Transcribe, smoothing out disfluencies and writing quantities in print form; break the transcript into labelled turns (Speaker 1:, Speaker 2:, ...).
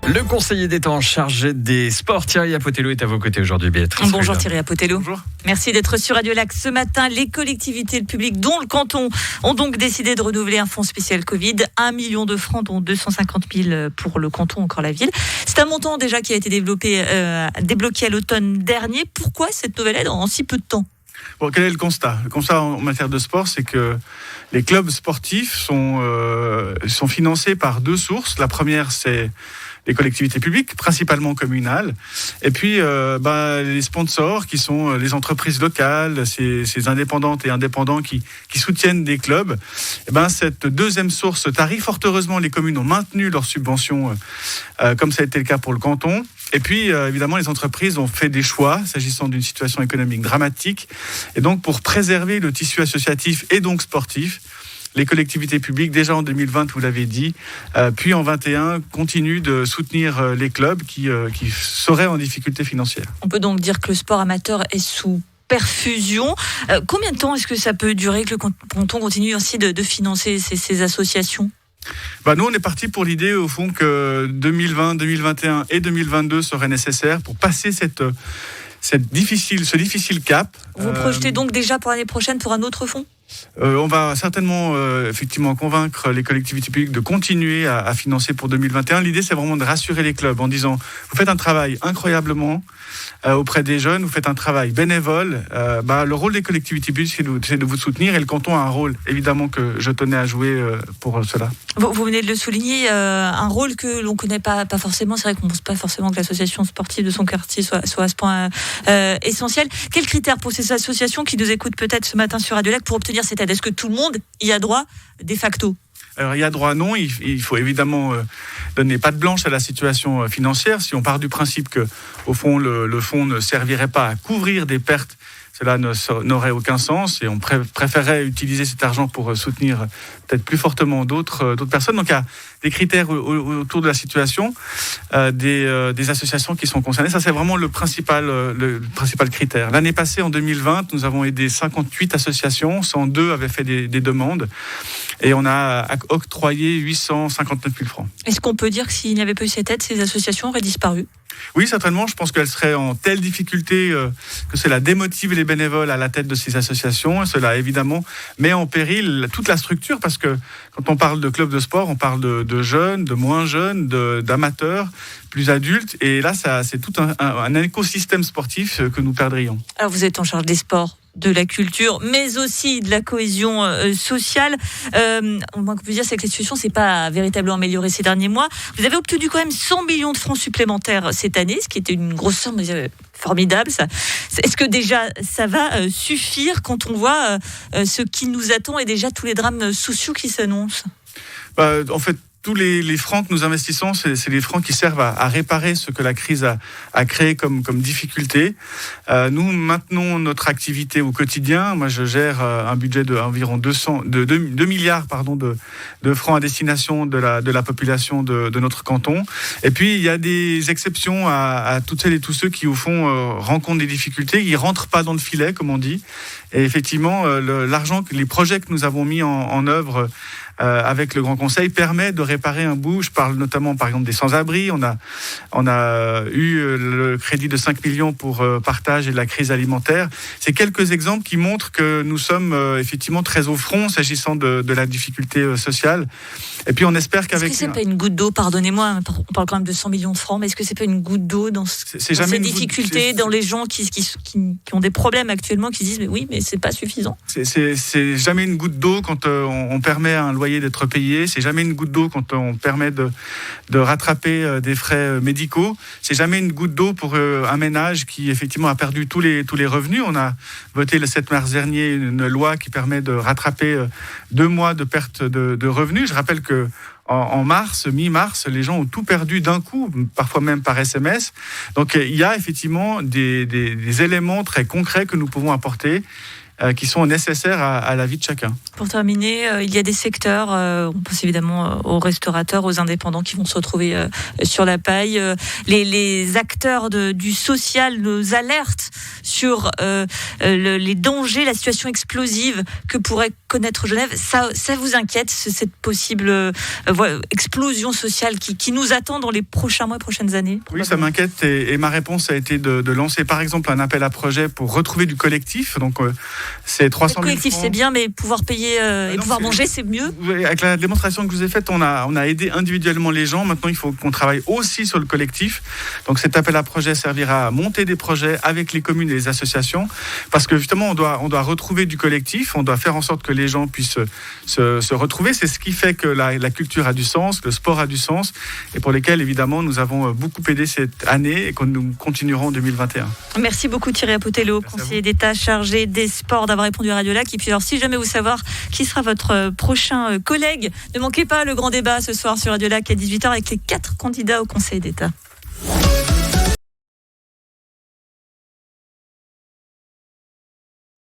Speaker 1: Le conseiller d'État en charge des sports, Thierry Apotello, est à vos côtés aujourd'hui, Béatrice.
Speaker 2: Bonjour Thierry Apotello.
Speaker 1: Bonjour.
Speaker 2: Merci d'être sur Radio Lac ce matin. Les collectivités, le public, dont le canton, ont donc décidé de renouveler un fonds spécial Covid. 1 million de francs, dont 250 000 pour le canton, encore la ville. C'est un montant déjà qui a été débloqué à l'automne dernier. Pourquoi cette nouvelle aide en si peu de temps ?
Speaker 3: Bon, quel est le constat ? Le constat en matière de sport, c'est que les clubs sportifs sont financés par deux sources. La première, c'est les collectivités publiques, principalement communales, et puis les sponsors qui sont les entreprises locales, ces indépendantes et indépendants qui soutiennent des clubs. Et cette deuxième source tarie, fort heureusement, les communes ont maintenu leurs subventions, comme ça a été le cas pour le canton. Et puis, évidemment, les entreprises ont fait des choix, s'agissant d'une situation économique dramatique. Et donc, pour préserver le tissu associatif et donc sportif, les collectivités publiques, déjà en 2020, vous l'avez dit, puis en 2021, continuent de soutenir les clubs qui seraient en difficulté financière.
Speaker 2: On peut donc dire que le sport amateur est sous perfusion. Combien de temps est-ce que ça peut durer, que le canton continue ainsi de financer ces associations ?
Speaker 3: Nous, on est parti pour l'idée, au fond, que 2020, 2021 et 2022 seraient nécessaires pour passer ce difficile cap.
Speaker 2: Vous projetez donc déjà pour l'année prochaine pour un autre fonds ?
Speaker 3: On va certainement effectivement convaincre les collectivités publiques de continuer à financer pour 2021. L'idée, c'est vraiment de rassurer les clubs en disant vous faites un travail incroyablement auprès des jeunes, vous faites un travail bénévole. Le rôle des collectivités publiques, c'est de vous soutenir, et le canton a un rôle évidemment que je tenais à jouer pour cela.
Speaker 2: Vous venez de le souligner, un rôle que l'on ne connaît pas forcément. C'est vrai qu'on ne pense pas forcément que l'association sportive de son quartier soit à ce point essentiel. Quels critères pour ces associations qui nous écoutent peut-être ce matin sur Radio Lac pour obtenir cette aide ? Est-ce que tout le monde y a droit de facto ?
Speaker 3: Alors, il y a droit, non. Il faut évidemment donner patte blanche à la situation financière. Si on part du principe que, au fond, le fonds ne servirait pas à couvrir des pertes, cela n'aurait aucun sens, et on préférerait utiliser cet argent pour soutenir peut-être plus fortement d'autres personnes. Donc il y a des critères autour de la situation, des associations qui sont concernées. Ça, c'est vraiment le principal critère. L'année passée, en 2020, nous avons aidé 58 associations, 102 avaient fait des demandes, et on a octroyé 859 000 francs.
Speaker 2: Est-ce qu'on peut dire que s'il n'y avait pas eu cette aide, ces associations auraient disparu ?
Speaker 3: Oui, certainement. Je pense qu'elles seraient en telle difficulté que cela démotive les bénévoles à la tête de ces associations. Et cela, évidemment, met en péril toute la structure, parce que quand on parle de clubs de sport, on parle de jeunes, de moins jeunes, d'amateurs, plus adultes. Et là, c'est tout un écosystème sportif que nous perdrions.
Speaker 2: Alors, vous êtes en charge des sports, de la culture, mais aussi de la cohésion sociale. Moi, que je peux dire, c'est que la situation s'est pas véritablement améliorée ces derniers mois. Vous avez obtenu quand même 100 millions de francs supplémentaires cette année, ce qui était une grosse somme formidable. Ça. Est-ce que déjà ça va suffire quand on voit ce qui nous attend et déjà tous les drames sociaux qui s'annoncent ?
Speaker 3: En fait, tous les francs que nous investissons, c'est les francs qui servent à réparer ce que la crise a créé comme difficulté. Nous maintenons notre activité au quotidien. Moi, je gère un budget d'environ 2 milliards de francs à destination de la population de notre canton. Et puis, il y a des exceptions à toutes celles et tous ceux qui, au fond, rencontrent des difficultés. Ils ne rentrent pas dans le filet, comme on dit. Et effectivement, l'argent, les projets que nous avons mis en œuvre avec le Grand Conseil permet de réparer un bout. Je parle notamment, par exemple, des sans-abri. On a eu le crédit de 5 millions pour partage et la crise alimentaire. C'est quelques exemples qui montrent que nous sommes effectivement très au front s'agissant de la difficulté sociale. Et puis on espère qu'avec...
Speaker 2: Est-ce que c'est pas une goutte d'eau, pardonnez-moi, on parle quand même de 100 millions de francs, mais est-ce que c'est pas une goutte d'eau dans ces difficultés, dans les gens qui ont des problèmes actuellement, qui se disent mais oui, mais c'est pas suffisant.
Speaker 3: C'est jamais une goutte d'eau quand on permet à un loyer d'être payé. C'est jamais une goutte d'eau quand on permet de rattraper des frais médicaux. C'est jamais une goutte d'eau pour un ménage qui effectivement a perdu tous les revenus. On a voté le 7 mars dernier une loi qui permet de rattraper 2 mois de perte de revenus. Je rappelle que en mi-mars, les gens ont tout perdu d'un coup, parfois même par SMS. Donc il y a effectivement des éléments très concrets que nous pouvons apporter qui sont nécessaires à la vie de chacun.
Speaker 2: Pour terminer, il y a des secteurs, on pense évidemment aux restaurateurs, aux indépendants qui vont se retrouver sur la paille. Les acteurs du social nous alertent sur les dangers, la situation explosive que pourrait connaître Genève. Ça vous inquiète, cette possible explosion sociale qui nous attend dans les prochains mois et prochaines années?
Speaker 3: Oui, ça m'inquiète et ma réponse a été de lancer par exemple un appel à projet pour retrouver du collectif. Donc c'est 300 000
Speaker 2: collectif,
Speaker 3: francs.
Speaker 2: c'est bien, mais pouvoir payer et pouvoir manger, c'est mieux.
Speaker 3: Avec la démonstration que je vous ai faite, on a aidé individuellement les gens. Maintenant, il faut qu'on travaille aussi sur le collectif. Donc cet appel à projet servira à monter des projets avec les communes et les associations, parce que justement, on doit retrouver du collectif. On doit faire en sorte que les gens puissent se retrouver. C'est ce qui fait que la culture a du sens, le sport a du sens, et pour lesquels, évidemment, nous avons beaucoup aidé cette année et que nous continuerons en 2021.
Speaker 2: Merci beaucoup Thierry Apotello, conseiller d'État chargé des sports, d'avoir répondu à Radio Lac. Et puis alors, si jamais vous savoir qui sera votre prochain collègue, ne manquez pas le grand débat ce soir sur Radio Lac à 18h avec les 4 candidats au Conseil d'État.